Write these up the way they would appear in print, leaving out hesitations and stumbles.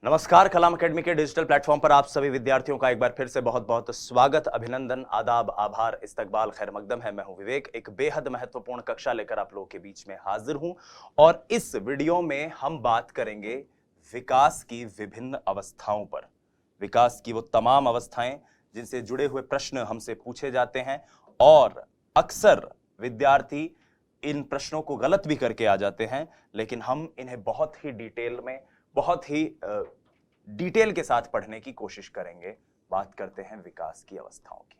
नमस्कार। कलाम एकेडमी के digital platform पर आप सभी विद्यार्थियों का एक बार फिर से बहुत बहुत स्वागत, अभिनंदन, आदाब, आभार, इस्तकबाल, खैर मकदम है। मैं हूं विवेक, एक बेहद महत्वपूर्ण कक्षा लेकर आप लोगों के बीच में हाजिर हूं और इस वीडियो में हम बात करेंगे विकास की विभिन्न अवस्थाओं पर। विकास की वो तमाम अवस्थाएं जिनसे जुड़े हुए प्रश्न हमसे पूछे जाते हैं और अक्सर विद्यार्थी इन प्रश्नों को गलत भी करके आ जाते हैं, लेकिन हम इन्हें बहुत ही डिटेल में, बहुत ही डिटेल के साथ पढ़ने की कोशिश करेंगे। बात करते हैं विकास की अवस्थाओं की।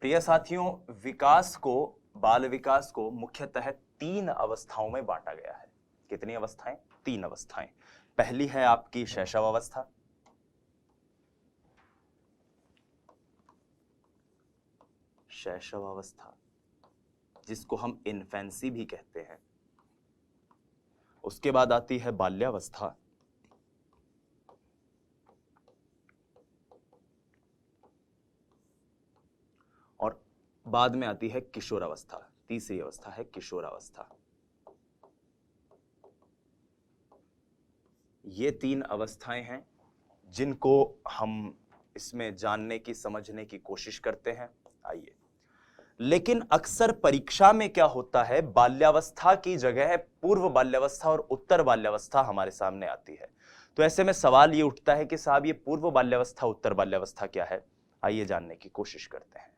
प्रिय साथियों, बाल विकास को मुख्यतः 3 अवस्थाओं में बांटा गया है। कितनी अवस्थाएं? 3 अवस्थाएं। पहली है आपकी शैशव अवस्था, जिसको हम इन्फेंसी भी कहते हैं। उसके बाद आती है बाल्यावस्था, और बाद में आती है किशोरावस्था। तीसरी अवस्था है किशोरावस्था। ये 3 अवस्थाएं हैं जिनको हम इसमें जानने की, समझने की कोशिश करते हैं। आइए, लेकिन अक्सर परीक्षा में क्या होता है, बाल्यावस्था की जगह पूर्व बाल्यावस्था और उत्तर बाल्यावस्था हमारे सामने आती है। तो ऐसे में सवाल ये उठता है कि साहब, ये पूर्व बाल्यावस्था, उत्तर बाल्यावस्था क्या है? आइए जानने की कोशिश करते हैं।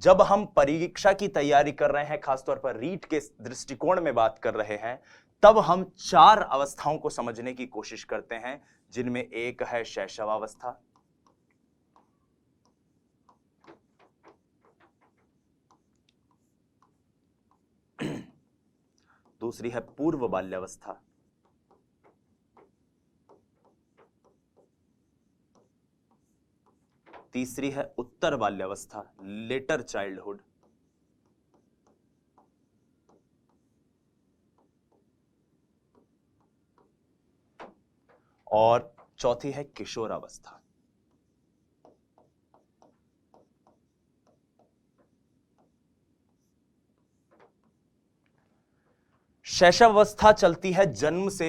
जब हम परीक्षा की तैयारी कर रहे हैं, खासतौर पर रीट के दृष्टिकोण में बात कर रहे हैं, तब हम 4 अवस्थाओं को समझने की कोशिश करते हैं, जिनमें एक है शैशवावस्था, दूसरी है पूर्व बाल्यावस्था, तीसरी है उत्तर बाल्यावस्था, लेटर चाइल्डहुड, और चौथी है किशोरावस्था। शैशवावस्था चलती है जन्म से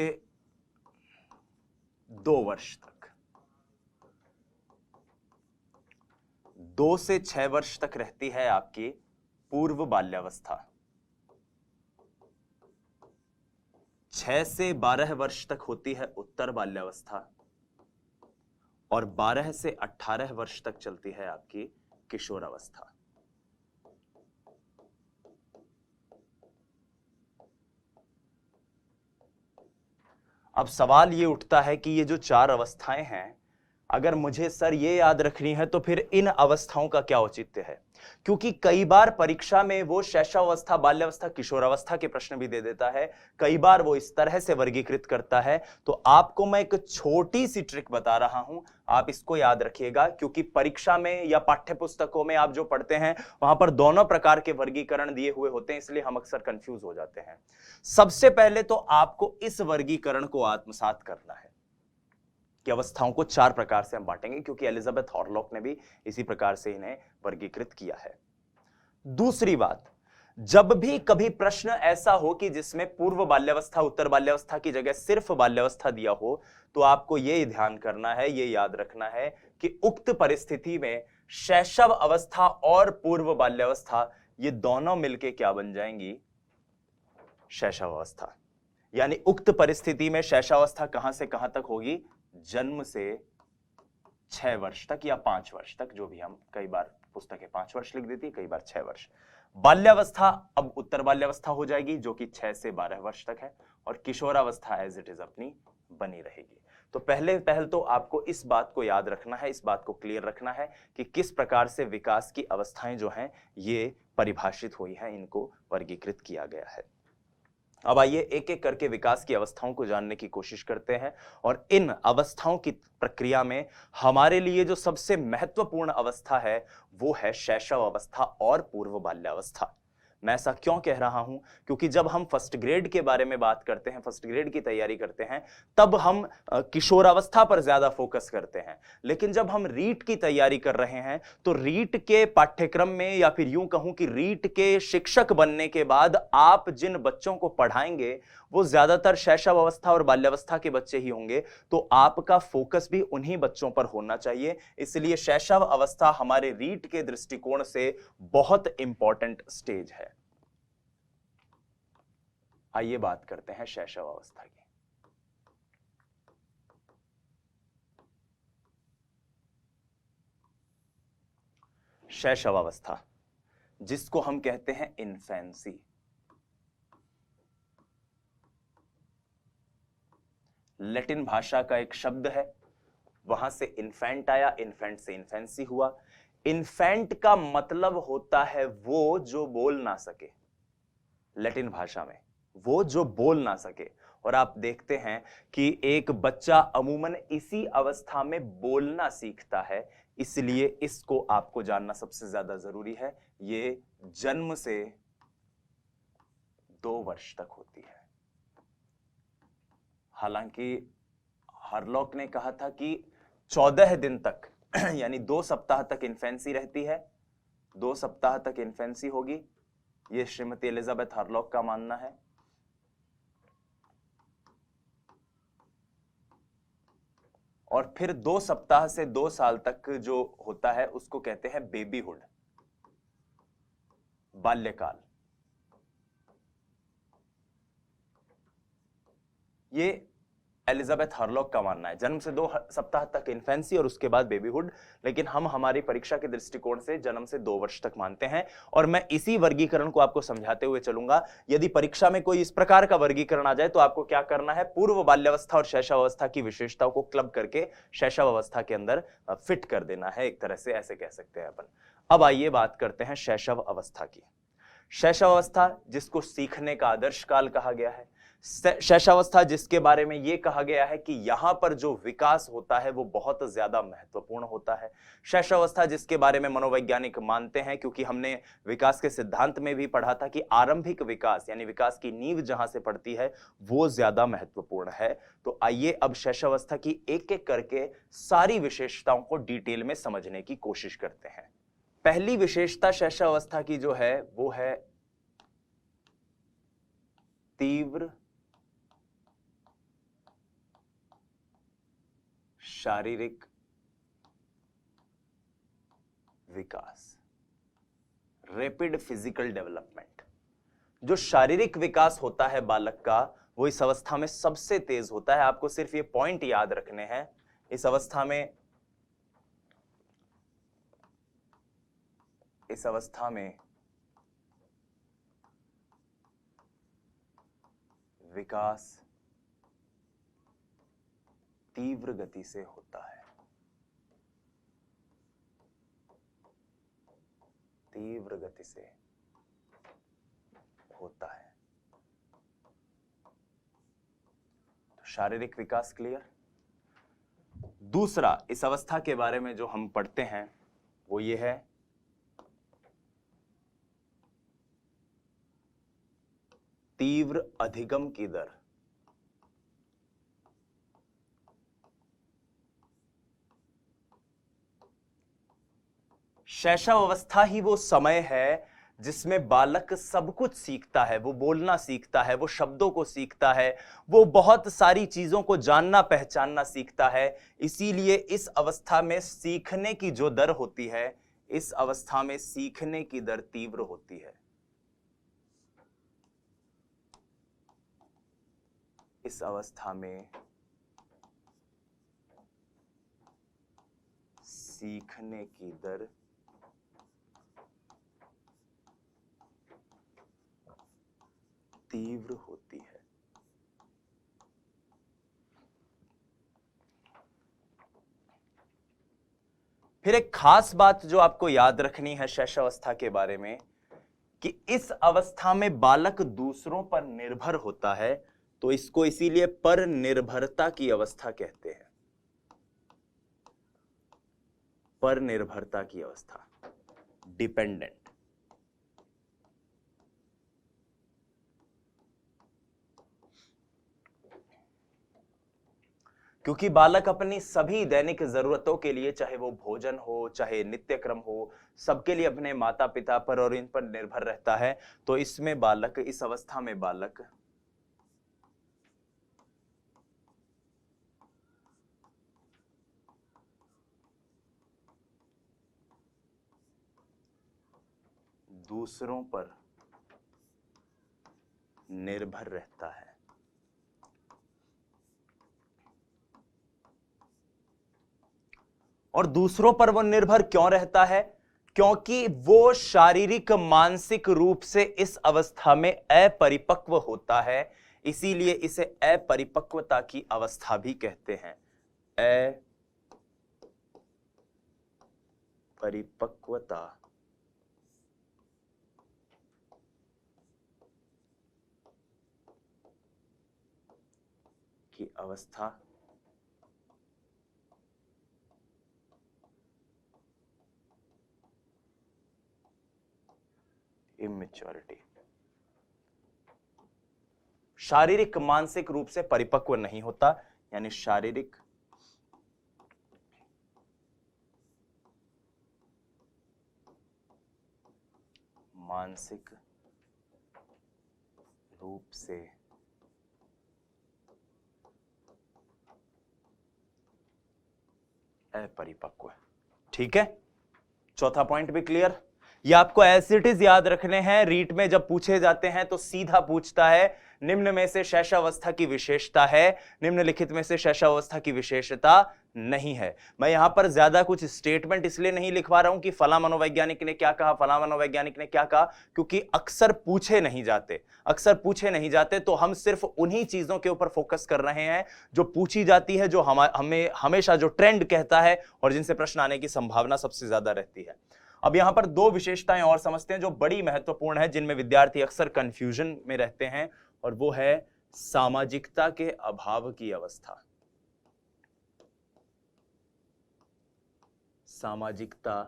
2 वर्ष तक। 2 से 6 वर्ष तक रहती है आपकी पूर्व बाल्यावस्था। 6 से 12 वर्ष तक होती है उत्तर बाल्यावस्था और 12 से 18 वर्ष तक चलती है आपकी किशोरावस्था। अब सवाल ये उठता है कि ये जो 4 अवस्थाएं हैं, अगर मुझे सर ये याद रखनी है तो फिर इन अवस्थाओं का क्या औचित्य है? क्योंकि कई बार परीक्षा में वो शैशवावस्था, बाल्यावस्था, किशोरावस्था के प्रश्न भी दे देता है। कई बार वो इस तरह से वर्गीकृत करता है। तो आपको मैं एक छोटी सी ट्रिक बता रहा हूं, आप इसको याद रखिएगा, क्योंकि परीक्षा में या पाठ्य पुस्तकों में आप जो पढ़ते हैं वहां पर दोनों प्रकार के वर्गीकरण दिए हुए होते हैं, इसलिए हम अक्सर कंफ्यूज हो जाते हैं। सबसे पहले तो आपको इस वर्गीकरण को आत्मसात करना है कि अवस्थाओं को 4 प्रकार से हम बांटेंगे, क्योंकि एलिजाबेथ हॉरलॉक ने भी इसी प्रकार से इन्हें वर्गीकृत किया है। दूसरी बात, जब भी कभी प्रश्न ऐसा हो कि जिसमें पूर्व बाल्यावस्था, उत्तर बाल्यावस्था की जगह सिर्फ बाल्यावस्था दिया हो, तो आपको यह ध्यान करना है, यह याद रखना है कि उक्त परिस्थिति में शैशव अवस्था और पूर्व बाल्यावस्था ये दोनों मिलके क्या बन जाएंगी? शैशव अवस्था। यानी उक्त परिस्थिति में शैशवावस्था कहां से कहां तक होगी? जन्म से 6 वर्ष तक या 5 वर्ष तक, जो भी हम, कई बार पुस्तकें 5 वर्ष लिख देती, कई बार 6 वर्ष। बाल्यावस्था अब उत्तर बाल्यावस्था हो जाएगी, जो कि 6 से 12 वर्ष तक है, और किशोरावस्था एज इट इज अपनी बनी रहेगी। तो पहल तो आपको इस बात को याद रखना है, इस बात को क्लियर रखना है कि किस प्रकार से विकास की अवस्थाएं जो हैं ये परिभाषित हुई हैं, इनको वर्गीकृत किया गया है। अब आइए एक एक करके विकास की अवस्थाओं को जानने की कोशिश करते हैं, और इन अवस्थाओं की प्रक्रिया में हमारे लिए जो सबसे महत्वपूर्ण अवस्था है वो है शैशव अवस्था और पूर्व बाल्यावस्था। मैं ऐसा क्यों कह रहा हूं? क्योंकि जब हम फर्स्ट ग्रेड के बारे में बात करते हैं, फर्स्ट ग्रेड की तैयारी करते हैं, तब हम किशोरावस्था पर ज्यादा फोकस करते हैं। लेकिन जब हम रीट की तैयारी कर रहे हैं तो रीट के पाठ्यक्रम में, या फिर यूं कहूं कि रीट के शिक्षक बनने के बाद आप जिन बच्चों को पढ़ाएंगे वो ज्यादातर शैशव अवस्था और बाल्यावस्था के बच्चे ही होंगे, तो आपका फोकस भी उन्हीं बच्चों पर होना चाहिए। इसलिए शैशव अवस्था हमारे रीट के दृष्टिकोण से बहुत इंपॉर्टेंट स्टेज है। आइए बात करते हैं शैशव अवस्था की। शैशव अवस्था, जिसको हम कहते हैं इन्फेंसी, लैटिन भाषा का एक शब्द है, वहां से इन्फेंट आया, इन्फेंट से इन्फेंसी हुआ। इन्फेंट का मतलब होता है वो जो बोल ना सके, लैटिन भाषा में वो जो बोल ना सके। और आप देखते हैं कि एक बच्चा अमूमन इसी अवस्था में बोलना सीखता है, इसलिए इसको आपको जानना सबसे ज्यादा जरूरी है। ये जन्म से 2 वर्ष तक होती है। हालांकि हरलॉक ने कहा था कि 14 दिन तक यानी 2 सप्ताह तक इन्फेंसी रहती है, 2 सप्ताह तक इन्फेंसी होगी, यह श्रीमती एलिजाबेथ हरलॉक का मानना है। और फिर 2 सप्ताह से 2 साल तक जो होता है उसको कहते हैं बेबीहुड, बाल्यकाल। ये एलिजाबेथ हरलॉक का मानना है, जन्म से 2 सप्ताह तक इन्फेंसी और उसके बाद बेबीहुड। लेकिन हम हमारी परीक्षा के दृष्टिकोण से जन्म से 2 वर्ष तक मानते हैं। और मैं इसी वर्गीकरण को आपको समझाते हुए चलूंगा। यदि परीक्षा में कोई इस प्रकार का वर्गीकरण आ जाए तो आपको क्या करना है, पूर्व बाल्यावस्था और शैशव अवस्था की विशेषताओं को क्लब करके शैशव अवस्था के अंदर फिट कर देना है, एक तरह से ऐसे कह सकते हैं अपन। अब आइए बात करते हैं शैशव अवस्था की। शैशव अवस्था, जिसको सीखने का आदर्श काल कहा गया है, शैशवावस्था जिसके बारे में यह कहा गया है कि यहां पर जो विकास होता है वो बहुत ज्यादा महत्वपूर्ण होता है। शैशवावस्था जिसके बारे में मनोवैज्ञानिक मानते हैं, क्योंकि हमने विकास के सिद्धांत में भी पढ़ा था कि आरंभिक विकास यानी विकास की नींव जहां से पड़ती है वो ज्यादा महत्वपूर्ण है। तो आइए अब शैशवावस्था की एक एक करके सारी विशेषताओं को डिटेल में समझने की कोशिश करते हैं। पहली विशेषता शैशवावस्था की जो है वो है तीव्र शारीरिक विकास, रैपिड फिजिकल डेवलपमेंट। जो शारीरिक विकास होता है बालक का वो इस अवस्था में सबसे तेज होता है। आपको सिर्फ ये पॉइंट याद रखने हैं। इस अवस्था में विकास तीव्र गति से होता है, तीव्र गति से होता है। तो शारीरिक विकास क्लियर। दूसरा इस अवस्था के बारे में जो हम पढ़ते हैं वो ये है तीव्र अधिगम की दर। शैशव अवस्था ही वो समय है जिसमें बालक सब कुछ सीखता है, वो बोलना सीखता है, वो शब्दों को सीखता है, वो बहुत सारी चीजों को जानना पहचानना सीखता है। इसीलिए इस अवस्था में सीखने की जो दर होती है, इस अवस्था में सीखने की दर तीव्र होती है। इस अवस्था में सीखने की दर तीव्र होती है। फिर एक खास बात जो आपको याद रखनी है शैशवावस्था के बारे में, कि इस अवस्था में बालक दूसरों पर निर्भर होता है, तो इसको इसीलिए पर निर्भरता की अवस्था कहते हैं। पर निर्भरता की अवस्था, डिपेंडेंट। क्योंकि बालक अपनी सभी दैनिक जरूरतों के लिए, चाहे वो भोजन हो, चाहे नित्य क्रम हो, सबके लिए अपने माता पिता पर और इन पर निर्भर रहता है। तो इसमें बालक, इस अवस्था में बालक दूसरों पर निर्भर रहता है। और दूसरों पर वो निर्भर क्यों रहता है? क्योंकि वो शारीरिक मानसिक रूप से इस अवस्था में अपरिपक्व होता है, इसीलिए इसे अपरिपक्वता की अवस्था भी कहते हैं। अपरिपक्वता की अवस्था इमेच्योरिटी। शारीरिक मानसिक रूप से परिपक्व नहीं होता, यानी शारीरिक मानसिक रूप से अपरिपक्व। ठीक है, चौथा पॉइंट भी क्लियर। ये आपको एज इट इज याद रखने हैं। रीट में जब पूछे जाते हैं तो सीधा पूछता है निम्न में से शैशवावस्था की विशेषता है, निम्नलिखित में से शैशवावस्था की विशेषता नहीं है। मैं यहां पर ज्यादा कुछ स्टेटमेंट इसलिए नहीं लिखवा रहा हूं कि फला मनोवैज्ञानिक ने क्या कहा, फला मनोवैज्ञानिक ने क्या कहा, क्योंकि अक्सर पूछे नहीं जाते। तो हम सिर्फ उन्हीं चीजों के ऊपर फोकस कर रहे हैं जो पूछी जाती है, जो हमें हमेशा जो ट्रेंड कहता है और जिनसे प्रश्न आने की संभावना सबसे ज्यादा रहती है। अब यहां पर दो विशेषताएं और समझते हैं जो बड़ी महत्वपूर्ण है, जिनमें विद्यार्थी अक्सर कंफ्यूजन में रहते हैं, और वो है सामाजिकता के अभाव की अवस्था। सामाजिकता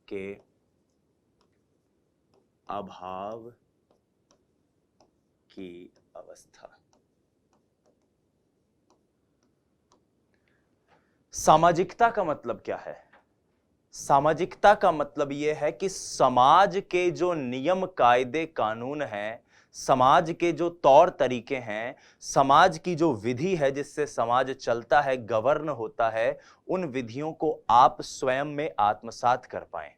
के अभाव की अवस्था। सामाजिकता का मतलब क्या है? सामाजिकता का मतलब यह है कि समाज के जो नियम कायदे कानून हैं, समाज के जो तौर तरीके हैं, समाज की जो विधि है जिससे समाज चलता है, गवर्न होता है, उन विधियों को आप स्वयं में आत्मसात कर पाएं,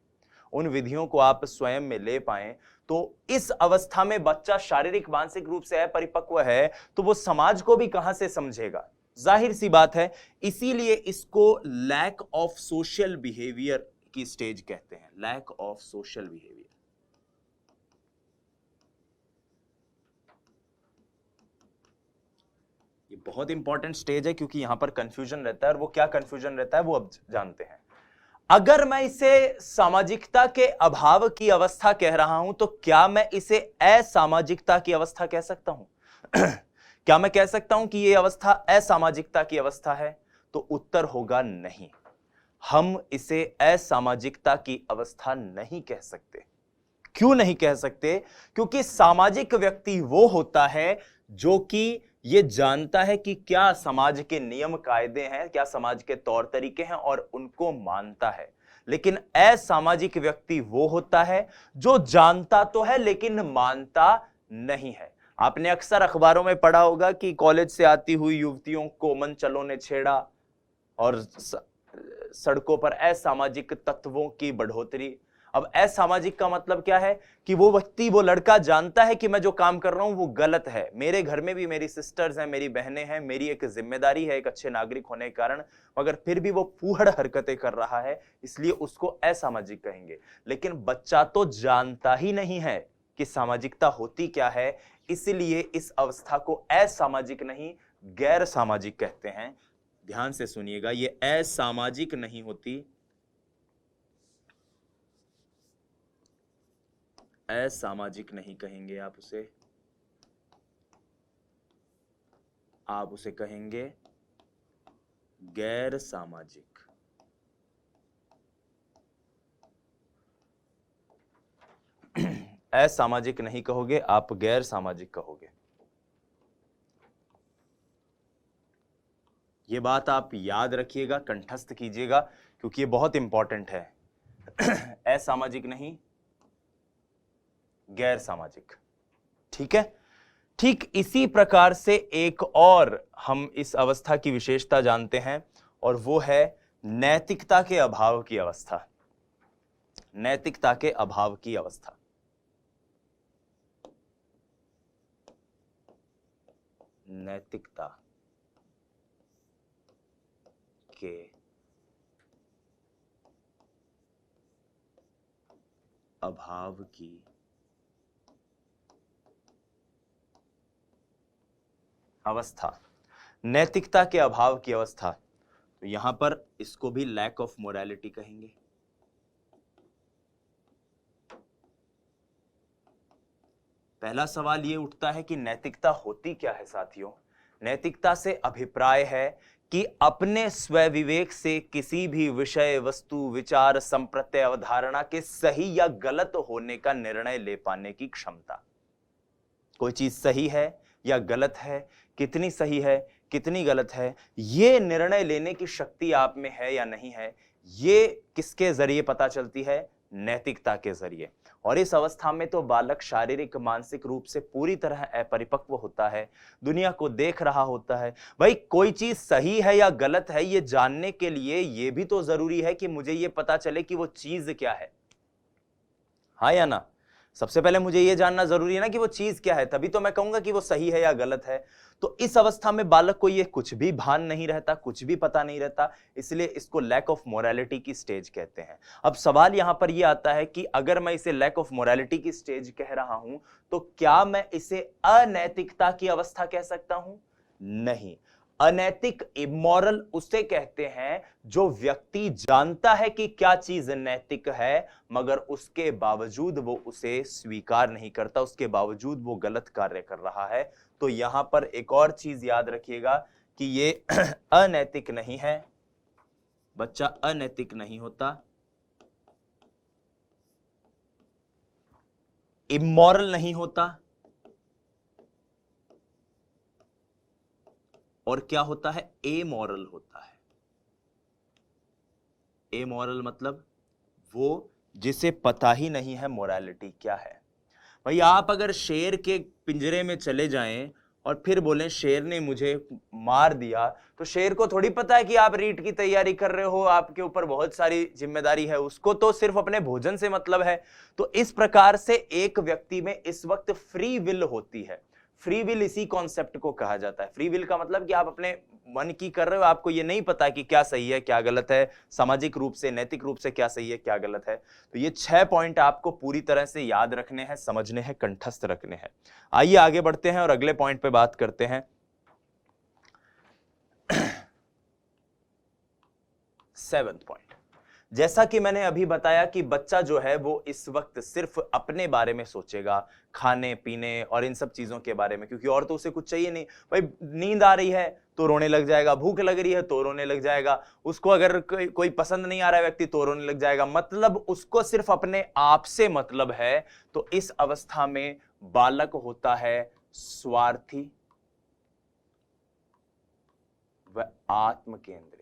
उन विधियों को आप स्वयं में ले पाएं। तो इस अवस्था में बच्चा शारीरिक मानसिक रूप से अपरिपक्व है, तो वो समाज को भी कहां से समझेगा? जाहिर सी बात है। इसीलिए इसको लैक ऑफ सोशल बिहेवियर की स्टेज कहते हैं, लैक ऑफ सोशल बिहेवियर। ये बहुत इंपॉर्टेंट स्टेज है क्योंकि यहां पर कंफ्यूजन रहता है, और वो क्या कंफ्यूजन रहता है वो अब जानते हैं। अगर मैं इसे सामाजिकता के अभाव की अवस्था कह रहा हूं तो क्या मैं इसे असामाजिकता की अवस्था कह सकता हूं? क्या मैं कह सकता हूं कि यह अवस्था असामाजिकता की अवस्था है? तो उत्तर होगा नहीं। हम इसे असामाजिकता की अवस्था नहीं कह सकते। क्यों नहीं कह सकते? क्योंकि सामाजिक व्यक्ति वो होता है जो कि ये जानता है कि क्या समाज के नियम कायदे हैं, क्या समाज के तौर तरीके हैं, और उनको मानता है। लेकिन असामाजिक व्यक्ति वो होता है जो जानता तो है लेकिन मानता नहीं है। आपने अक्सर अखबारों में पढ़ा होगा कि कॉलेज से आती हुई युवतियों को मनचलों ने छेड़ा, और सड़कों पर असामाजिक तत्वों की बढ़ोतरी। अब असामाजिक का मतलब क्या है? कि वो व्यक्ति, वो लड़का जानता है कि मैं जो काम कर रहा हूं वो गलत है, मेरे घर में भी मेरी सिस्टर्स हैं, मेरी बहनें हैं, मेरी एक जिम्मेदारी है एक अच्छे नागरिक होने के कारण, मगर फिर भी वो फूहड़ हरकतें कर रहा है, इसलिए उसको असामाजिक कहेंगे। लेकिन बच्चा तो जानता ही नहीं है कि सामाजिकता होती क्या है, इसलिए इस अवस्था को असामाजिक नहीं गैर सामाजिक कहते हैं। ध्यान से सुनिएगा, ये असामाजिक नहीं होती, असामाजिक नहीं कहेंगे आप उसे कहेंगे गैर सामाजिक। असामाजिक नहीं कहोगे आप, गैर सामाजिक कहोगे। ये बात आप याद रखिएगा, कंठस्थ कीजिएगा, क्योंकि ये बहुत इंपॉर्टेंट है। असामाजिक नहीं, गैर सामाजिक। ठीक है। ठीक इसी प्रकार से एक और हम इस अवस्था की विशेषता जानते हैं, और वो है नैतिकता के अभाव की अवस्था। नैतिकता के अभाव की अवस्था। नैतिकता के अभाव की अवस्था। नैतिकता के अभाव की अवस्था, तो यहां पर इसको भी लैक ऑफ मोरालिटी कहेंगे। पहला सवाल ये उठता है कि नैतिकता होती क्या है साथियों। नैतिकता से अभिप्राय है कि अपने स्वविवेक से किसी भी विषय, वस्तु, विचार, संप्रत्यय, अवधारणा के सही या गलत होने का निर्णय ले पाने की क्षमता। कोई चीज सही है या गलत है, कितनी सही है, कितनी गलत है, ये निर्णय लेने की शक्ति आप में है या नहीं है, ये किसके जरिए पता चलती है? नैतिकता के जरिए। और इस अवस्था में तो बालक शारीरिक, मानसिक रूप से पूरी तरह अपरिपक्व होता है, दुनिया को देख रहा होता है। भाई कोई चीज सही है या गलत है, ये जानने के लिए ये भी तो जरूरी है कि मुझे ये पता चले कि वो चीज क्या है। हाँ या ना? सबसे पहले मुझे यह जानना जरूरी है ना कि वो चीज क्या है, तभी तो मैं कहूंगा कि वो सही है या गलत है। तो इस अवस्था में बालक को ये कुछ भी भान नहीं रहता, कुछ भी पता नहीं रहता, इसलिए इसको लैक ऑफ मोरालिटी की स्टेज कहते हैं। अब सवाल यहां पर यह आता है कि अगर मैं इसे लैक ऑफ मोरालिटी की स्टेज कह रहा हूं, तो क्या मैं इसे अनैतिकता की अवस्था कह सकता हूं? नहीं। अनैतिक, इमोरल उसे कहते हैं जो व्यक्ति जानता है कि क्या चीज नैतिक है, मगर उसके बावजूद वो उसे स्वीकार नहीं करता, उसके बावजूद वो गलत कार्य कर रहा है। तो यहां पर एक और चीज याद रखिएगा कि ये अनैतिक नहीं है, बच्चा अनैतिक नहीं होता, इमोरल नहीं होता, और क्या होता है? एमोरल होता है। एमोरल मतलब वो जिसे पता ही नहीं है मोरालिटी क्या है। भाई आप अगर शेर के पिंजरे में चले जाएं और फिर बोलें शेर ने मुझे मार दिया, तो शेर को थोड़ी पता है कि आप रीट की तैयारी कर रहे हो, आपके ऊपर बहुत सारी जिम्मेदारी है, उसको तो सिर्फ अपने भोजन से मतलब है। तो इस प्रकार से एक व्यक्ति में इस वक्त फ्री विल होती है। फ्री विल इसी कॉन्सेप्ट को कहा जाता है। फ्री विल का मतलब कि आप अपने मन की कर रहे हो, आपको ये नहीं पता कि क्या सही है क्या गलत है, सामाजिक रूप से, नैतिक रूप से क्या सही है क्या गलत है। तो ये 6 पॉइंट आपको पूरी तरह से याद रखने हैं, समझने हैं, कंठस्थ रखने हैं। आइए आगे बढ़ते हैं और अगले पॉइंट पे बात करते हैं। 7th पॉइंट, जैसा कि मैंने अभी बताया कि बच्चा जो है वो इस वक्त सिर्फ अपने बारे में सोचेगा, खाने पीने और इन सब चीजों के बारे में, क्योंकि और तो उसे कुछ चाहिए नहीं। भाई नींद आ रही है तो रोने लग जाएगा, भूख लग रही है तो रोने लग जाएगा, उसको अगर कोई पसंद नहीं आ रहा है व्यक्ति तो रोने लग जाएगा, मतलब उसको सिर्फ अपने आप से मतलब है। तो इस अवस्था में बालक होता है स्वार्थी व आत्म केंद्रित।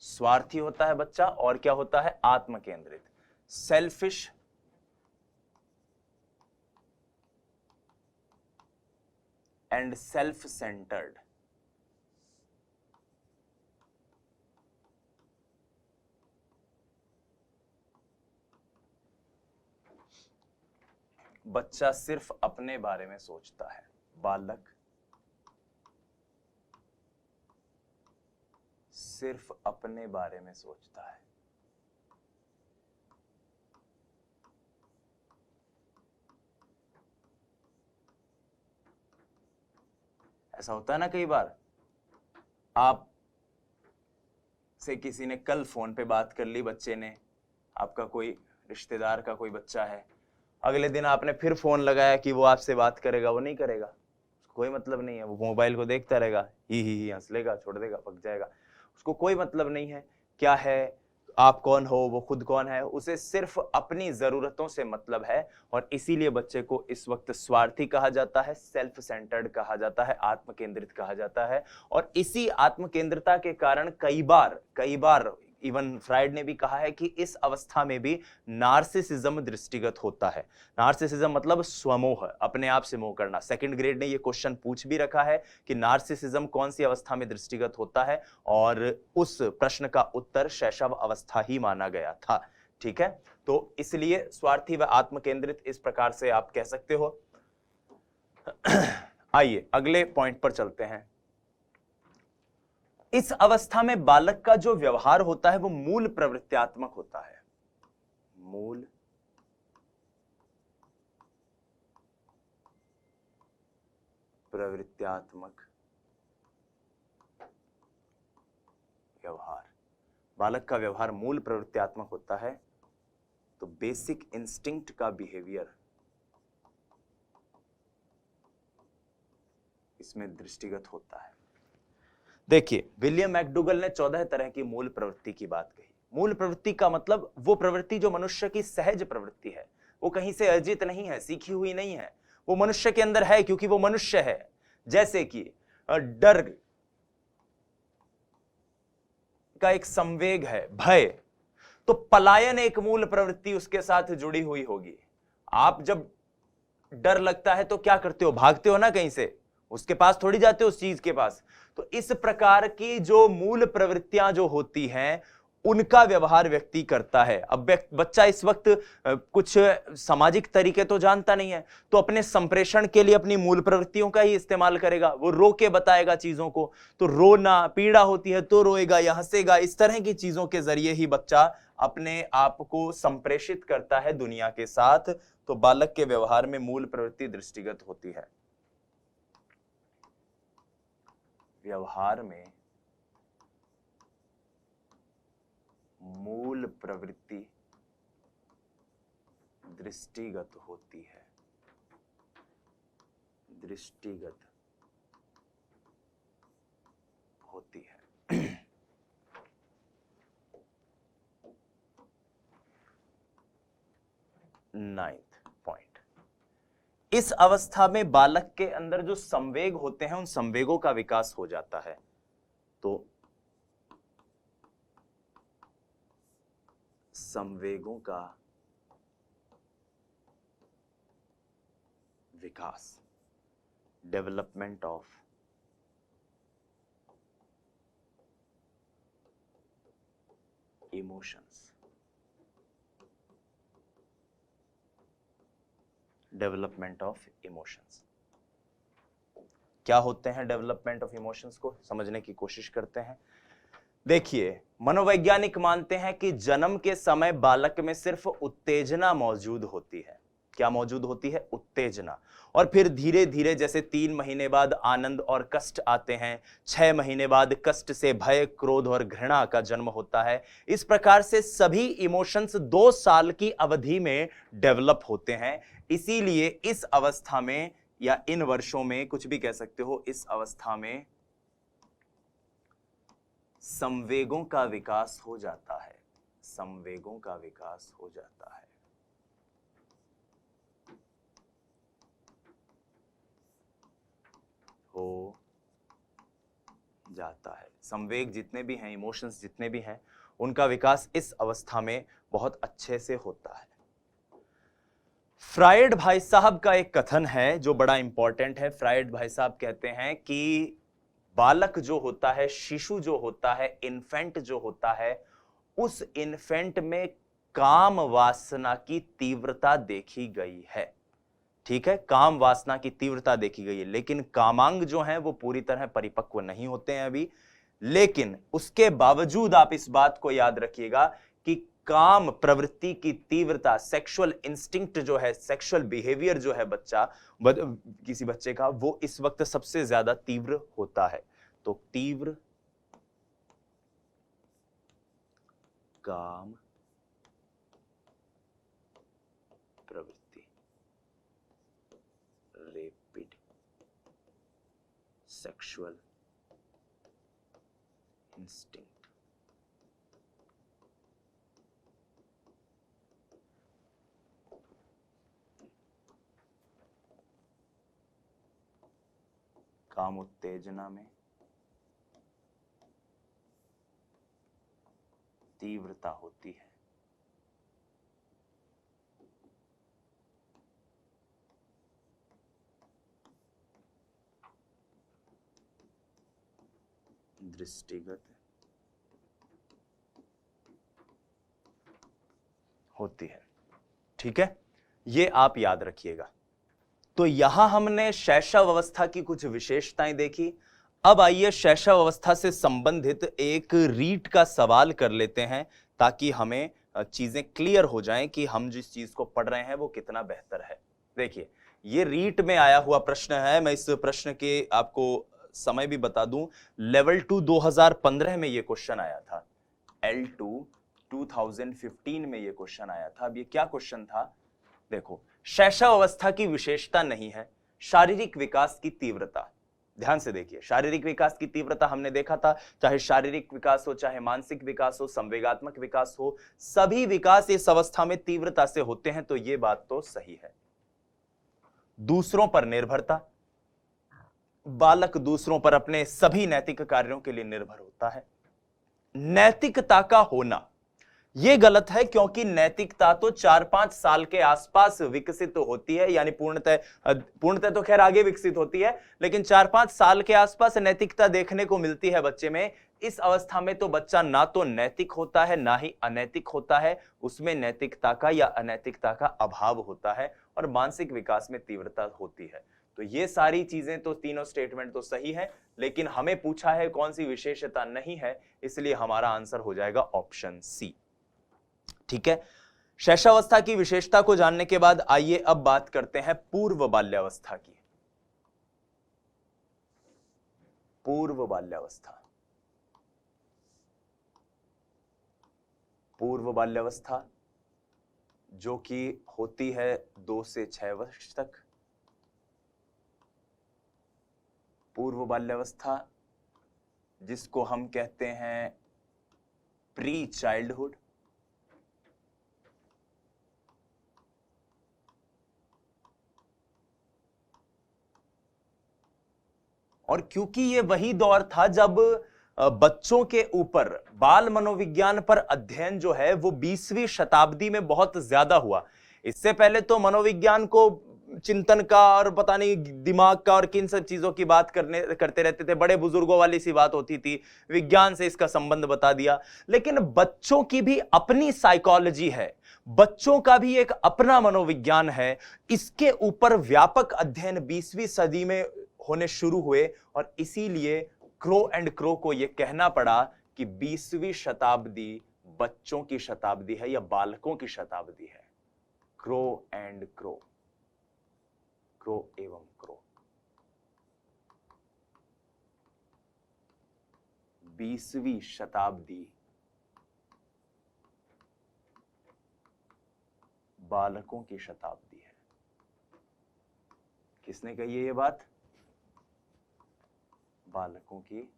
स्वार्थी होता है बच्चा, और क्या होता है? आत्म केंद्रित, सेल्फिश एंड सेल्फ सेंटर्ड। बच्चा सिर्फ अपने बारे में सोचता है, बालक सिर्फ अपने बारे में सोचता है। ऐसा होता है ना, कई बार आप से किसी ने कल फोन पे बात कर ली, बच्चे ने, आपका कोई रिश्तेदार का कोई बच्चा है, अगले दिन आपने फिर फोन लगाया कि वो आपसे बात करेगा, वो नहीं करेगा, कोई मतलब नहीं है, वो मोबाइल को देखता रहेगा, ही हंस लेगा, छोड़ देगा, पक जाएगा, उसको कोई मतलब नहीं है क्या है। आप कौन हो, वो खुद कौन है, उसे सिर्फ अपनी जरूरतों से मतलब है। और इसीलिए बच्चे को इस वक्त स्वार्थी कहा जाता है, सेल्फ सेंटर्ड कहा जाता है, आत्म केंद्रित कहा जाता है। और इसी आत्म केंद्रिता के कारण कई बार इवन फ्राइड ने भी कहा है कि इस अवस्था में भी नार्सिसिज्म दृष्टिगत होता है। नार्सिसिज्म मतलब स्वमोह, अपने आप से मोह करना। सेकंड ग्रेड ने यह क्वेश्चन पूछ भी रखा है कि नार्सिसिज्म कौन सी अवस्था में दृष्टिगत होता है, और उस प्रश्न का उत्तर शैशव अवस्था ही माना गया था। ठीक है, तो इसलिए स्वार्थी व आत्मकेंद्रित इस प्रकार से आप कह सकते हो। आइए अगले पॉइंट पर चलते हैं। इस अवस्था में बालक का जो व्यवहार होता है वो मूल प्रवृत्त्यात्मक होता है। मूल प्रवृत्त्यात्मक व्यवहार, बालक का व्यवहार मूल प्रवृत्त्यात्मक होता है। तो बेसिक इंस्टिंक्ट का बिहेवियर इसमें दृष्टिगत होता है। देखिए, विलियम मैकडूगल ने 14 तरह की मूल प्रवृत्ति की बात कही। मूल प्रवृत्ति का मतलब वो प्रवृत्ति जो मनुष्य की सहज प्रवृत्ति है, वो कहीं से अर्जित नहीं है, सीखी हुई नहीं है, वो मनुष्य के अंदर है क्योंकि वो मनुष्य है। जैसे कि डर का एक संवेग है, भय, तो पलायन एक मूल प्रवृत्ति उसके साथ जुड़ी हुई होगी। आप जब डर लगता है तो क्या करते हो, भागते हो ना कहीं से, उसके पास थोड़ी जाते हो उस चीज के पास। तो इस प्रकार की जो मूल प्रवृत्तियां जो होती हैं उनका व्यवहार व्यक्ति करता है। अब बच्चा इस वक्त कुछ सामाजिक तरीके तो जानता नहीं है, तो अपने संप्रेषण के लिए अपनी मूल प्रवृत्तियों का ही इस्तेमाल करेगा। वो रो के बताएगा चीजों को, तो रोना, पीड़ा होती है तो रोएगा या हंसेगा, इस तरह की चीजों के जरिए ही बच्चा अपने आप को संप्रेषित करता है दुनिया के साथ। तो बालक के व्यवहार में मूल प्रवृत्ति दृष्टिगत होती है। व्यवहार में मूल प्रवृत्ति दृष्टिगत होती है। दृष्टिगत होती है। 9th पॉइंट, इस अवस्था में बालक के अंदर जो संवेग होते हैं उन संवेगों का विकास हो जाता है। तो संवेगों का विकास, development of emotions, development of emotions. क्या होते हैं डेवलपमेंट ऑफ इमोशंस को समझने की कोशिश करते हैं। देखिए, मनोवैज्ञानिक मानते हैं कि जन्म के समय बालक में सिर्फ उत्तेजना मौजूद होती है। क्या मौजूद होती है? उत्तेजना। और फिर धीरे धीरे जैसे 3 महीने बाद आनंद और कष्ट आते हैं, 6 महीने बाद कष्ट से भय, क्रोध और घृणा का जन्म होता है। इस प्रकार से सभी इमोशंस 2 साल की अवधि में डेवलप होते हैं। इसीलिए इस अवस्था में या इन वर्षों में, कुछ भी कह सकते हो, इस अवस्था में संवेगों का विकास हो जाता है। संवेगों का विकास हो जाता है। हो जाता है। संवेग जितने भी हैं, इमोशंस जितने भी हैं, उनका विकास इस अवस्था में बहुत अच्छे से होता है। फ्रायड भाई साहब का एक कथन है जो बड़ा इंपॉर्टेंट है। फ्रायड भाई साहब कहते हैं कि बालक जो होता है, शिशु जो होता है, इन्फेंट जो होता है, उस इन्फेंट में काम वासना की तीव्रता देखी गई है। ठीक है, काम वासना की तीव्रता देखी गई है, लेकिन कामांग जो हैं वो पूरी तरह परिपक्व नहीं होते हैं अभी। लेकिन उसके बावजूद आप इस बात को याद रखिएगा कि काम प्रवृत्ति की तीव्रता, सेक्सुअल इंस्टिंक्ट जो है, सेक्सुअल बिहेवियर जो है किसी बच्चे का, वो इस वक्त सबसे ज्यादा तीव्र होता है। तो तीव्र काम प्रवृत्ति, रैपिड सेक्सुअल इंस्टिंक्ट, काम उत्तेजना में तीव्रता होती है। दृष्टिगत होती है। ठीक है, ये आप याद रखिएगा। तो यहां हमने शैशव अवस्था की कुछ विशेषताएं देखी। अब आइए शैशव अवस्था से संबंधित एक रीट का सवाल कर लेते हैं, ताकि हमें चीजें क्लियर हो जाएं कि हम जिस चीज को पढ़ रहे हैं वो कितना बेहतर है। देखिए, ये रीट में आया हुआ प्रश्न है। मैं इस प्रश्न के आपको समय भी बता दूं, लेवल 2 2015 में ये क्वेश्चन आया था। L2 2015 में ये क्वेश्चन आया था। अब ये क्या क्वेश्चन था, देखो, शैशव अवस्था की विशेषता नहीं है शारीरिक विकास की तीव्रता। ध्यान से देखिए, शारीरिक विकास की तीव्रता हमने देखा था, चाहे शारीरिक विकास हो, चाहे मानसिक विकास हो, संवेगात्मक विकास हो, सभी विकास इस अवस्था में तीव्रता से होते हैं। तो ये बात तो सही है। दूसरों पर निर्भरता, बालक दूसरों पर अपने सभी नैतिक कार्यों के लिए निर्भर होता है। नैतिकता का होना यह गलत है, क्योंकि नैतिकता तो 4-5 साल के आसपास विकसित होती है, यानी पूर्णतः तो खैर आगे विकसित होती है, लेकिन 4-5 साल के आसपास नैतिकता देखने को मिलती है बच्चे में। इस अवस्था में तो बच्चा ना तो नैतिक होता है, ना ही अनैतिक होता है, उसमें नैतिकता का या अनैतिकता का अभाव होता है, और मानसिक विकास में तीव्रता होती है। तो ये सारी चीजें तो, तीनों स्टेटमेंट तो सही है, लेकिन हमें पूछा है कौन सी विशेषता नहीं है, इसलिए हमारा आंसर हो जाएगा ऑप्शन सी। ठीक है, शैशवावस्था की विशेषता को जानने के बाद आइए अब बात करते हैं पूर्व बाल्यावस्था की। पूर्व बाल्यावस्था, पूर्व बाल्यावस्था जो कि होती है 2 से 6 वर्ष तक। पूर्व बाल्यावस्था जिसको हम कहते हैं प्री चाइल्डहुड। और क्योंकि ये वही दौर था जब बच्चों के ऊपर बाल मनोविज्ञान पर अध्ययन जो है वो 20वीं शताब्दी में बहुत ज्यादा हुआ। इससे पहले तो मनोविज्ञान को चिंतन का और पता नहीं दिमाग का और किन सब चीजों की बात करते रहते थे, बड़े बुजुर्गों वाली सी बात होती थी, विज्ञान से इसका संबंध बता दिया। लेकिन बच्चों की भी अपनी साइकोलॉजी है, बच्चों का भी एक अपना मनोविज्ञान है। इसके ऊपर व्यापक अध्ययन 20वीं सदी में होने शुरू हुए, और इसीलिए क्रो एंड क्रो को यह कहना पड़ा कि 20वीं शताब्दी बच्चों की शताब्दी है या बालकों की शताब्दी है। क्रो एंड क्रो, क्रो एवं क्रो। 20वीं शताब्दी बालकों की शताब्दी है। किसने कही है ये बात? बालकों की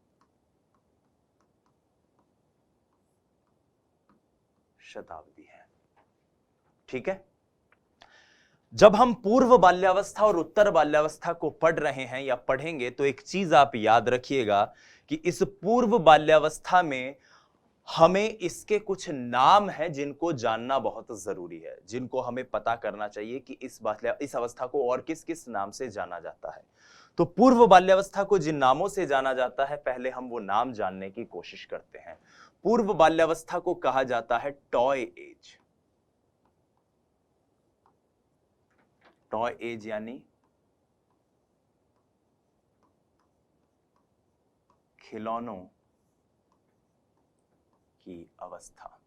शताब्दी है। ठीक है, जब हम पूर्व बाल्यावस्था और उत्तर बाल्यावस्था को पढ़ रहे हैं या पढ़ेंगे, तो एक चीज आप याद रखिएगा कि इस पूर्व बाल्यावस्था में हमें इसके कुछ नाम हैं जिनको जानना बहुत जरूरी है, जिनको हमें पता करना चाहिए कि इस अवस्था को और किस किस नाम से जाना जाता है। तो पूर्व बाल्यावस्था को जिन नामों से जाना जाता है, पहले हम वो नाम जानने की कोशिश करते हैं। पूर्व बाल्यावस्था को कहा जाता है टॉय एज। टॉय एज यानी खिलौनों की अवस्था।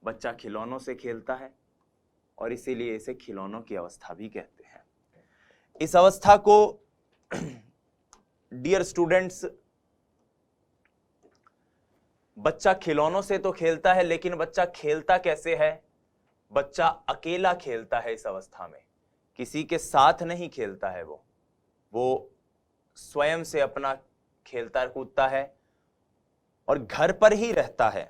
बच्चा खिलौनों से खेलता है और इसीलिए इसे खिलौनों की अवस्था भी कहते हैं। इस अवस्था को डियर स्टूडेंट्स, बच्चा खिलौनों से तो खेलता है, लेकिन बच्चा खेलता कैसे है? बच्चा अकेला खेलता है इस अवस्था में, किसी के साथ नहीं खेलता है। वो स्वयं से अपना खेलता कूदता है और घर पर ही रहता है।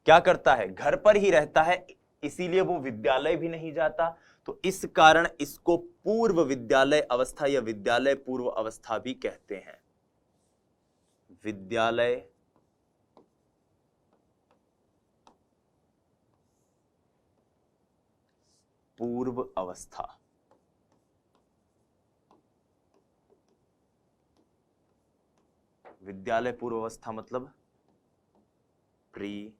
क्या करता है? घर पर ही रहता है, इसीलिए वो विद्यालय भी नहीं जाता। तो इस कारण इसको पूर्व विद्यालय अवस्था या विद्यालय पूर्व अवस्था भी कहते हैं। विद्यालय पूर्व अवस्था। विद्यालय पूर्व अवस्था मतलब प्री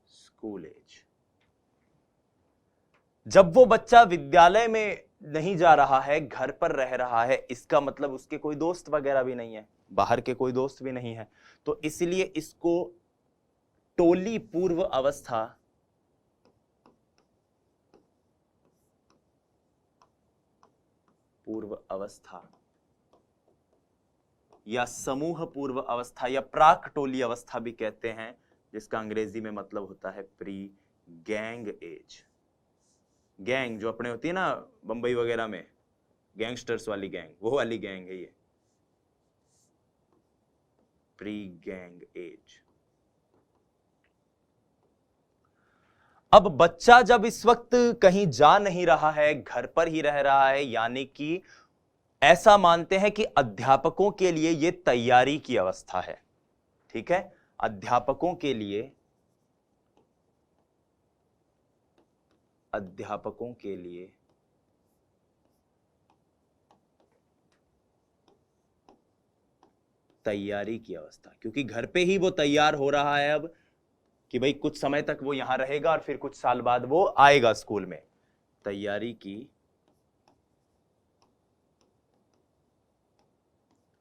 स्कूल एज। जब वो बच्चा विद्यालय में नहीं जा रहा है, घर पर रह रहा है, इसका मतलब उसके कोई दोस्त वगैरह भी नहीं है, बाहर के कोई दोस्त भी नहीं है, तो इसलिए इसको टोली पूर्व अवस्था या समूह पूर्व अवस्था या प्राक टोली अवस्था भी कहते हैं, जिसका अंग्रेजी में मतलब होता है प्री गैंग एज। गैंग जो अपने होती है ना बंबई वगैरह में, गैंगस्टर्स वाली गैंग, वो वाली गैंग है ये, प्री गैंग एज। अब बच्चा जब इस वक्त कहीं जा नहीं रहा है, घर पर ही रह रहा है, यानी कि ऐसा मानते हैं कि अध्यापकों के लिए यह तैयारी की अवस्था है। ठीक है, अध्यापकों के लिए तैयारी की अवस्था, क्योंकि घर पे ही वो तैयार हो रहा है अब कि भाई कुछ समय तक वो यहां रहेगा और फिर कुछ साल बाद वो आएगा स्कूल में। तैयारी की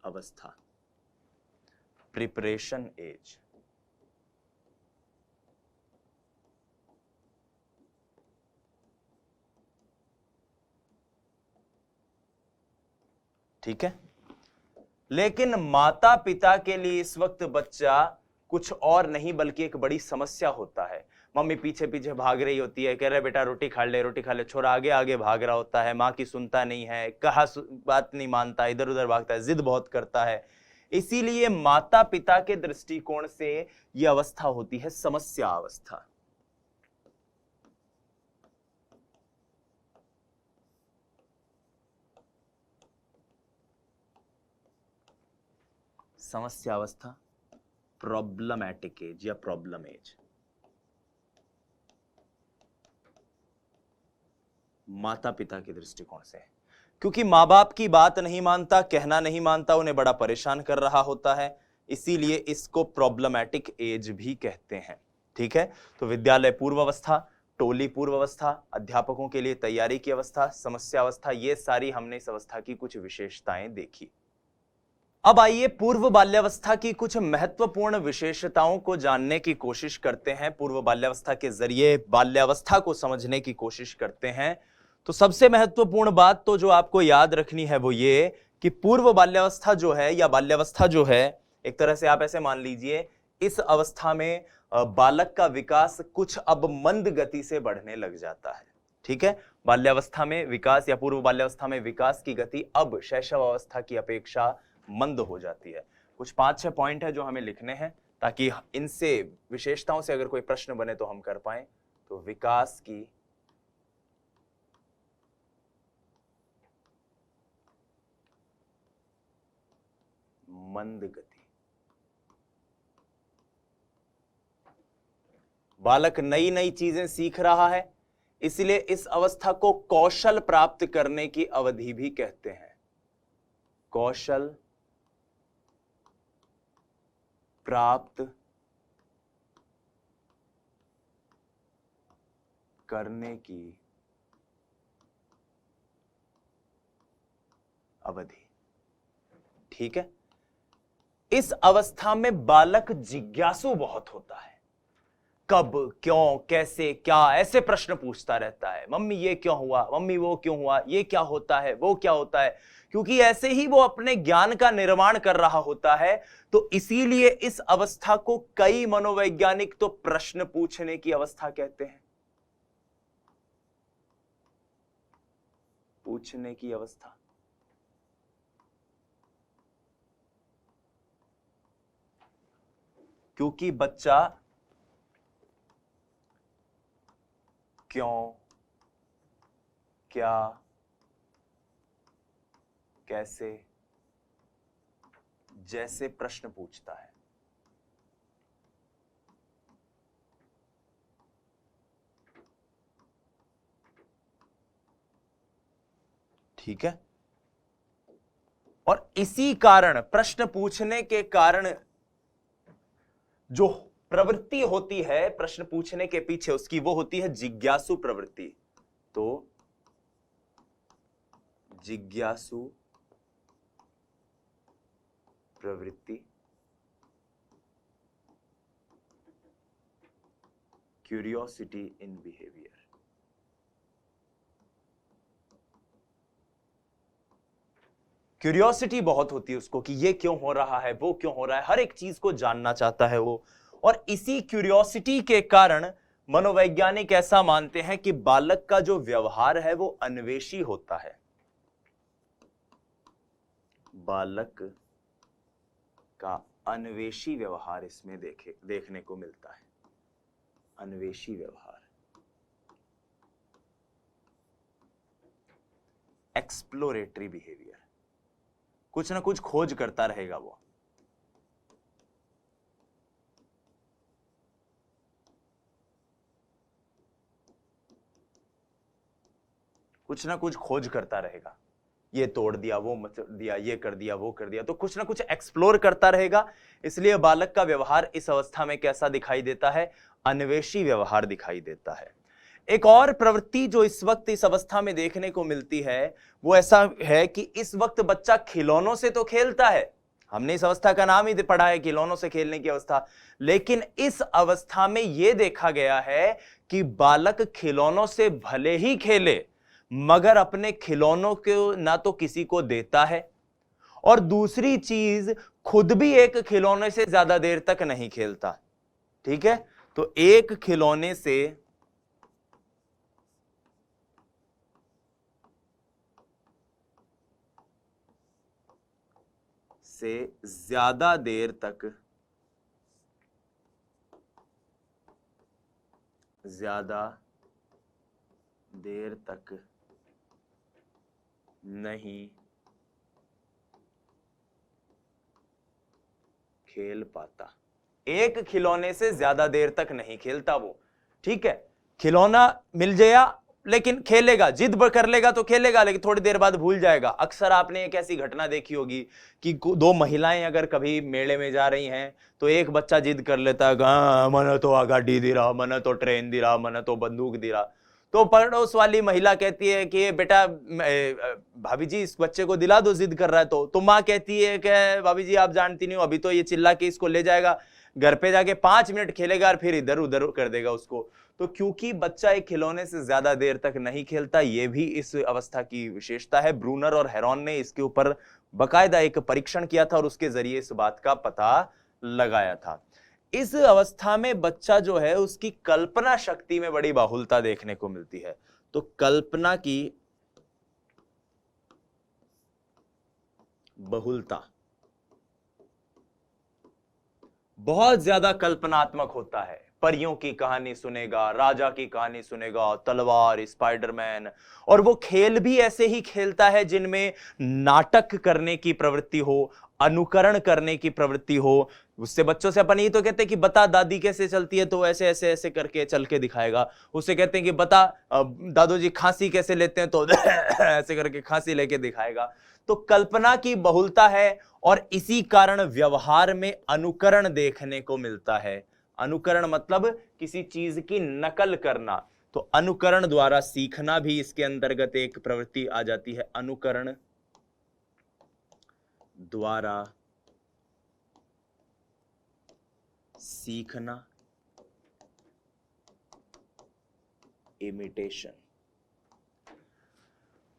अवस्था, प्रिपरेशन एज। ठीक है, लेकिन माता पिता के लिए इस वक्त बच्चा कुछ और नहीं बल्कि एक बड़ी समस्या होता है। मम्मी पीछे पीछे भाग रही होती है, कह रहे बेटा रोटी खा ले, रोटी खा ले, छोरा आगे आगे भाग रहा होता है, माँ की सुनता नहीं है, कहा बात नहीं मानता, इधर उधर भागता है, जिद बहुत करता है। इसीलिए माता पिता के दृष्टिकोण से यह अवस्था होती है समस्या अवस्था। समस्या अवस्था, प्रॉब्लमैटिक एज या प्रॉब्लम एज। माता पिता के दृष्टिकोण से, क्योंकि माँ बाप की बात नहीं मानता, कहना नहीं मानता, उन्हें बड़ा परेशान कर रहा होता है, इसीलिए इसको प्रॉब्लमैटिक एज भी कहते हैं। ठीक है, तो विद्यालय पूर्व अवस्था, टोली पूर्व अवस्था, अध्यापकों के लिए तैयारी की अवस्था, समस्या अवस्था, ये सारी हमने इस अवस्था की कुछ विशेषताएं देखी। अब आइए पूर्व बाल्यावस्था की कुछ महत्वपूर्ण विशेषताओं को जानने की कोशिश करते हैं। पूर्व बाल्यावस्था के जरिए बाल्यावस्था को समझने की कोशिश करते हैं। तो सबसे महत्वपूर्ण बात तो जो आपको याद रखनी है वो ये कि पूर्व बाल्यावस्था जो है या बाल्यावस्था जो है, एक तरह से आप ऐसे मान लीजिए, इस अवस्था में बालक का विकास कुछ अब मंद गति से बढ़ने लग जाता है। ठीक है, बाल्यावस्था में विकास या पूर्व बाल्यावस्था में विकास की गति अब शैशव अवस्था की अपेक्षा मंद हो जाती है। कुछ 5-6 पॉइंट है जो हमें लिखने हैं ताकि इनसे विशेषताओं से अगर कोई प्रश्न बने तो हम कर पाए। तो विकास की मंद गति, बालक नई नई चीजें सीख रहा है, इसलिए इस अवस्था को कौशल प्राप्त करने की अवधि भी कहते हैं। कौशल प्राप्त करने की अवधि। ठीक है, इस अवस्था में बालक जिज्ञासु बहुत होता है, कब, क्यों, कैसे, क्या, ऐसे प्रश्न पूछता रहता है। मम्मी ये क्यों हुआ, मम्मी वो क्यों हुआ, ये क्या होता है, वो क्या होता है, क्योंकि ऐसे ही वो अपने ज्ञान का निर्माण कर रहा होता है। तो इसीलिए इस अवस्था को कई मनोवैज्ञानिक तो प्रश्न पूछने की अवस्था कहते हैं। पूछने की अवस्था, क्योंकि बच्चा क्यों, क्या, कैसे जैसे प्रश्न पूछता है। ठीक है, और इसी कारण प्रश्न पूछने के कारण जो प्रवृत्ति होती है प्रश्न पूछने के पीछे उसकी, वो होती है जिज्ञासु प्रवृत्ति। तो जिज्ञासु प्रवृत्ति, क्यूरियोसिटी इन बिहेवियर। क्यूरियोसिटी बहुत होती है उसको कि ये क्यों हो रहा है, वो क्यों हो रहा है, हर एक चीज को जानना चाहता है वो। और इसी क्यूरियोसिटी के कारण मनोवैज्ञानिक ऐसा मानते हैं कि बालक का जो व्यवहार है वो अन्वेषी होता है। बालक का अन्वेषी व्यवहार इसमें देखने को मिलता है। अन्वेषी व्यवहार, एक्सप्लोरेटरी बिहेवियर, कुछ ना कुछ खोज करता रहेगा वो। कुछ ना कुछ खोज करता रहेगा, ये तोड़ दिया, वो मच दिया, ये कर दिया, वो कर दिया, तो कुछ ना कुछ एक्सप्लोर करता रहेगा। इसलिए बालक का व्यवहार इस अवस्था में कैसा दिखाई देता है? अन्वेषी व्यवहार दिखाई देता है। एक और प्रवृत्ति जो इस वक्त इस अवस्था में देखने को मिलती है वो ऐसा है कि इस वक्त बच्चा खिलौनों से तो खेलता है, हमने इस अवस्था का नाम ही पढ़ा है खिलौनों से खेलने की अवस्था, लेकिन इस अवस्था में यह देखा गया है कि बालक खिलौनों से भले ही खेले मगर अपने खिलौनों को ना तो किसी को देता है, और दूसरी चीज खुद भी एक खिलौने से ज्यादा देर तक नहीं खेलता। ठीक है, तो एक खिलौने से ज्यादा देर तक नहीं खेल पाता। एक खिलौने से ज्यादा देर तक नहीं खेलता वो। ठीक है, खिलौना मिल गया लेकिन खेलेगा, जिद कर लेगा तो खेलेगा, लेकिन थोड़ी देर बाद भूल जाएगा। अक्सर आपने एक ऐसी घटना देखी होगी कि दो महिलाएं अगर कभी मेले में जा रही हैं तो एक बच्चा जिद कर लेता है, मन तो गाड़ी दी रहा, मन तो ट्रेन दी रहा, मन तो बंदूक दी रहा। तो पड़ोस वाली महिला कहती है कि बेटा भाभी जी इस बच्चे को दिला दो, जिद कर रहा है। तो माँ कहती है कि भाभी जी आप जानती नहीं हो, अभी तो ये चिल्ला के इसको ले जाएगा, घर पे जाके 5 मिनट खेलेगा और फिर इधर उधर कर देगा उसको। तो क्योंकि बच्चा एक खिलौने से ज्यादा देर तक नहीं खेलता, यह भी इस अवस्था की विशेषता है। ब्रूनर और हेरोन ने इसके ऊपर बकायदा एक परीक्षण किया था और उसके जरिए इस बात का पता लगाया था। इस अवस्था में बच्चा जो है उसकी कल्पना शक्ति में बड़ी बाहुलता देखने को मिलती है। तो कल्पना की बहुलता, बहुत ज्यादा कल्पनात्मक होता है। परियों की कहानी सुनेगा, राजा की कहानी सुनेगा, तलवार, स्पाइडरमैन, और वो खेल भी ऐसे ही खेलता है जिनमें नाटक करने की प्रवृत्ति हो, अनुकरण करने की प्रवृत्ति हो। उससे बच्चों से अपन ये तो कहते हैं कि बता दादी कैसे चलती है, तो ऐसे ऐसे ऐसे करके चल के दिखाएगा। उससे कहते हैं कि बता दादू जी खांसी कैसे लेते हैं, तो ऐसे करके खांसी लेके दिखाएगा। तो कल्पना की बहुलता है और इसी कारण व्यवहार में अनुकरण देखने को मिलता है। अनुकरण मतलब किसी चीज की नकल करना, तो अनुकरण द्वारा सीखना भी इसके अंतर्गत एक प्रवृत्ति आ जाती है। अनुकरण द्वारा सीखना, इमिटेशन।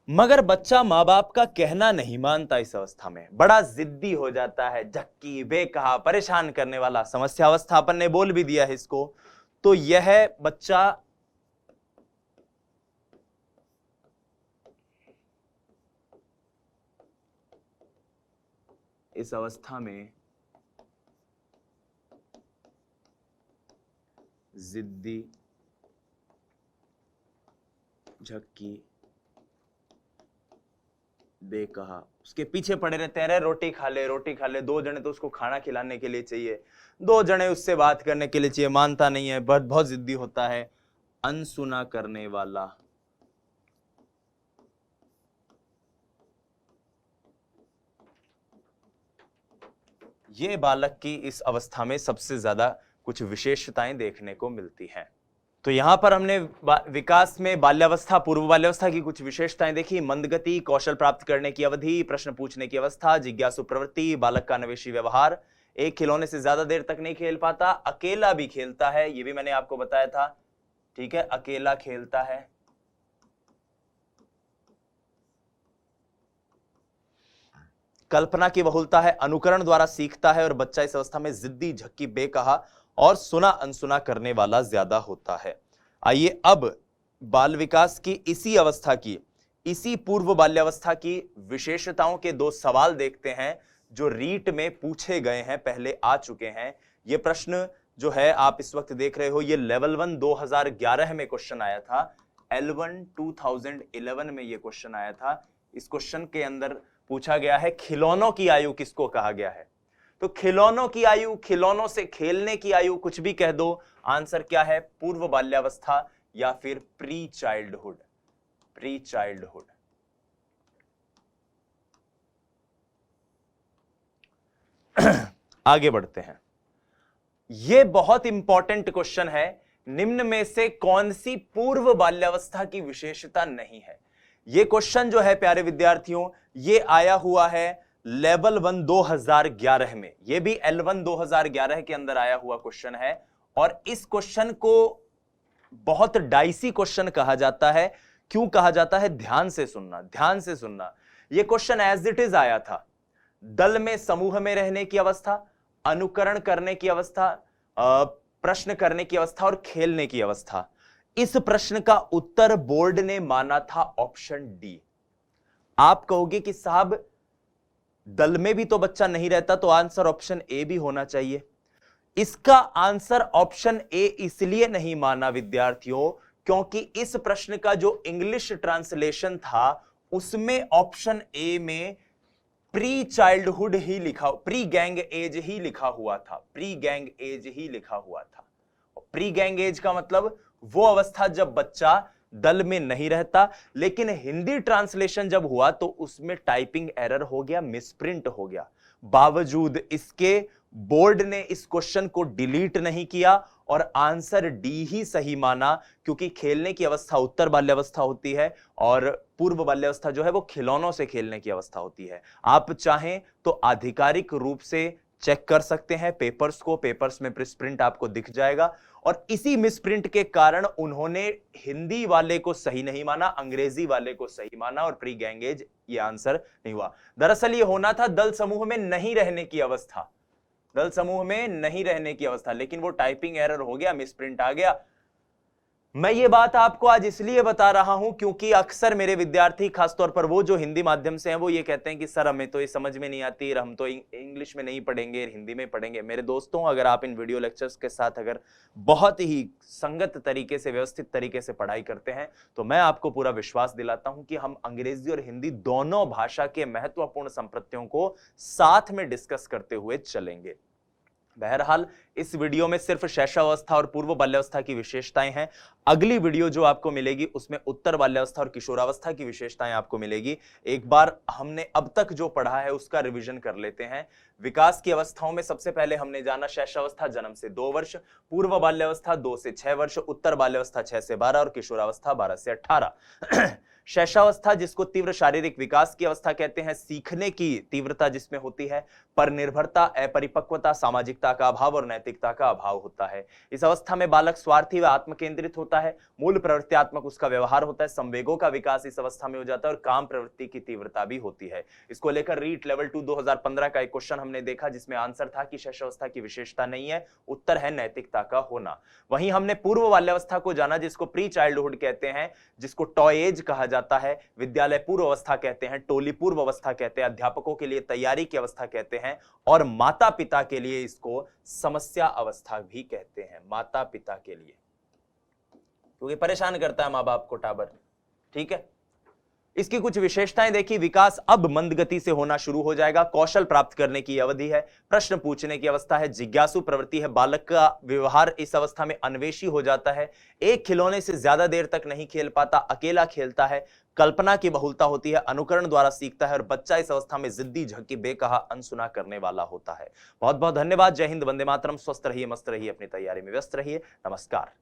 मगर बच्चा मां बाप का कहना नहीं मानता, इस अवस्था में बड़ा जिद्दी हो जाता है, झक्की बेकहा परेशान करने वाला। समस्या अवस्था अपन ने बोल भी दिया है इसको। तो यह बच्चा इस अवस्था में जिद्दी झक्की बेकहा, उसके पीछे पड़े रहते हैं, अरे रोटी खा ले रोटी खा ले। दो जने तो उसको खाना खिलाने के लिए चाहिए, दो जने उससे बात करने के लिए चाहिए, मानता नहीं है, बहुत जिद्दी होता है। अनसुना करने वाला, ये बालक की इस अवस्था में सबसे ज्यादा कुछ विशेषताएं देखने को मिलती हैं। तो यहां पर हमने विकास में बाल्यावस्था, पूर्व बाल्यावस्था की कुछ विशेषताएं देखी। मंदगति, कौशल प्राप्त करने की अवधि, प्रश्न पूछने की अवस्था, जिज्ञासु प्रवृत्ति, बालक का अन्वेषी व्यवहार, एक खिलौने से ज्यादा देर तक नहीं खेल पाता, अकेला भी खेलता है, ये भी मैंने आपको बताया था, ठीक है, अकेला खेलता है। कल्पना की बहुलता है, अनुकरण द्वारा सीखता है, और बच्चा इस अवस्था में जिद्दी, झक्की, बेकहा और सुना अनसुना करने वाला ज्यादा होता है। आइए अब बाल विकास की इसी अवस्था की, इसी पूर्व बाल्यावस्था की विशेषताओं के दो सवाल देखते हैं जो रीट में पूछे गए हैं, पहले आ चुके हैं। ये प्रश्न जो है आप इस वक्त देख रहे हो, ये लेवल 1 2011 में क्वेश्चन आया था, L1 2011 में ये क्वेश्चन आया था। इस क्वेश्चन के अंदर पूछा गया है खिलौनों की आयु किसको कहा गया है। तो खिलौनों की आयु, खिलौनों से खेलने की आयु, कुछ भी कह दो, आंसर क्या है, पूर्व बाल्यावस्था या फिर प्री चाइल्डहुड, प्री चाइल्डहुड। आगे बढ़ते हैं। यह बहुत इंपॉर्टेंट क्वेश्चन है, निम्न में से कौन सी पूर्व बाल्यावस्था की विशेषता नहीं है। यह क्वेश्चन जो है प्यारे विद्यार्थियों, यह आया हुआ है लेवल 1 2011 में, यह भी L1 2011 के अंदर आया हुआ क्वेश्चन है। और इस क्वेश्चन को बहुत डाइसी क्वेश्चन कहा जाता है। क्यों कहा जाता है, ध्यान से सुनना, ध्यान से सुनना। यह क्वेश्चन एज इट इज आया था, दल में समूह में रहने की अवस्था, अनुकरण करने की अवस्था, प्रश्न करने की अवस्था और खेलने की अवस्था। इस प्रश्न का उत्तर बोर्ड ने माना था ऑप्शन डी। आप कहोगे कि साहब दल में भी तो बच्चा नहीं रहता, तो आंसर ऑप्शन ए भी होना चाहिए। इसका आंसर ऑप्शन ए इसलिए नहीं माना विद्यार्थियों, क्योंकि इस प्रश्न का जो इंग्लिश ट्रांसलेशन था उसमें ऑप्शन ए में प्री चाइल्डहुड ही लिखा, प्री गैंग एज ही लिखा हुआ था, प्री गैंग एज ही लिखा हुआ था। प्री गैंग एज का मतलब वो अवस्था जब बच्चा दल में नहीं रहता। लेकिन हिंदी ट्रांसलेशन जब हुआ तो उसमें टाइपिंग एरर हो गया, मिसप्रिंट हो गया। बावजूद इसके बोर्ड ने इस क्वेश्चन को डिलीट नहीं किया और आंसर डी ही सही माना, क्योंकि खेलने की अवस्था उत्तर बाल्यावस्था होती है और पूर्व बाल्यावस्था जो है वो खिलौनों से खेलने की अवस्था होती है। आप चाहें तो आधिकारिक रूप से चेक कर सकते हैं पेपर्स को, पेपर्स में प्रिंट आपको दिख जाएगा। और इसी मिसप्रिंट के कारण उन्होंने हिंदी वाले को सही नहीं माना, अंग्रेजी वाले को सही माना और प्री गैंगेज ये आंसर नहीं हुआ। दरअसल ये होना था दल समूह में नहीं रहने की अवस्था, दल समूह में नहीं रहने की अवस्था, लेकिन वो टाइपिंग एरर हो गया, मिसप्रिंट आ गया। मैं ये बात आपको आज इसलिए बता रहा हूं क्योंकि अक्सर मेरे विद्यार्थी, खासतौर पर वो जो हिंदी माध्यम से हैं, वो ये कहते हैं कि सर हमें तो ये समझ में नहीं आती, हम तो इंग्लिश में नहीं पढ़ेंगे, हिंदी में पढ़ेंगे। मेरे दोस्तों, अगर आप इन वीडियो लेक्चर्स के साथ अगर बहुत ही संगत तरीके से, व्यवस्थित तरीके से पढ़ाई करते हैं तो मैं आपको पूरा विश्वास दिलाता हूं कि हम अंग्रेजी और हिंदी दोनों भाषा के महत्वपूर्ण संप्रत्यों को साथ में डिस्कस करते हुए चलेंगे। बहरहाल इस वीडियो में सिर्फ शैशवावस्था और पूर्व बाल्यावस्था की विशेषताएं हैं। अगली वीडियो जो आपको मिलेगी उसमें उत्तर बाल्यावस्था और किशोरावस्था की विशेषताएं आपको मिलेगी। एक बार हमने अब तक जो पढ़ा है उसका रिवीजन कर लेते हैं। विकास की अवस्थाओं में सबसे पहले हमने जाना शैशवावस्था जन्म से 2 वर्ष, पूर्व बाल्यावस्था 2 से 6 वर्ष, उत्तर बाल्यावस्था 6 से 12 और किशोरावस्था 12 से 18। शैशवावस्था जिसको तीव्र शारीरिक विकास की अवस्था कहते हैं, सीखने की तीव्रता जिसमें होती है, पर निर्भरता, अपरिपक्वता, सामाजिकता का अभाव और नैतिकता का अभाव होता है। इस अवस्था में बालक स्वार्थी व आत्मकेंद्रित होता है, मूल प्रवृत्त्यात्मक उसका व्यवहार होता है, संवेगों का विकास इस अवस्था में हो जाता है और काम प्रवृत्ति की तीव्रता भी होती है। इसको लेकर रीट लेवल 2 2015 का एक क्वेश्चन हमने देखा जिसमें आंसर था कि शैशवावस्था की विशेषता नहीं है, उत्तर है नैतिकता का होना। वहीं हमने पूर्व बाल्यावस्था को जाना जिसको प्री चाइल्डहुड कहते हैं, जिसको टॉय एज कहा जाता है, विद्यालय पूर्व अवस्था कहते हैं, टोली पूर्व अवस्था कहते हैं, अध्यापकों के लिए तैयारी की अवस्था कहते हैं और माता पिता के लिए इसको समस्या अवस्था भी कहते हैं। माता पिता के लिए, क्योंकि परेशान करता है मां बाप को टाबर, ठीक है। इसकी कुछ विशेषताएं देखी। विकास अब मंद गति से होना शुरू हो जाएगा। कौशल प्राप्त करने की अवधि है। प्रश्न पूछने की अवस्था है। जिज्ञासु प्रवृत्ति है। बालक का व्यवहार इस अवस्था में अन्वेषी हो जाता है। एक खिलौने से ज्यादा देर तक नहीं खेल पाता, अकेला खेलता है। कल्पना की बहुलता होती है। अनुकरण द्वारा सीखता है और बच्चा इस अवस्था में जिद्दी, झक्की, बेकहा, अनसुना करने वाला होता है। बहुत बहुत धन्यवाद। जय हिंद, वंदे मातरम। स्वस्थ रहिए, मस्त रहिए, अपनी तैयारी में व्यस्त रहिए। नमस्कार।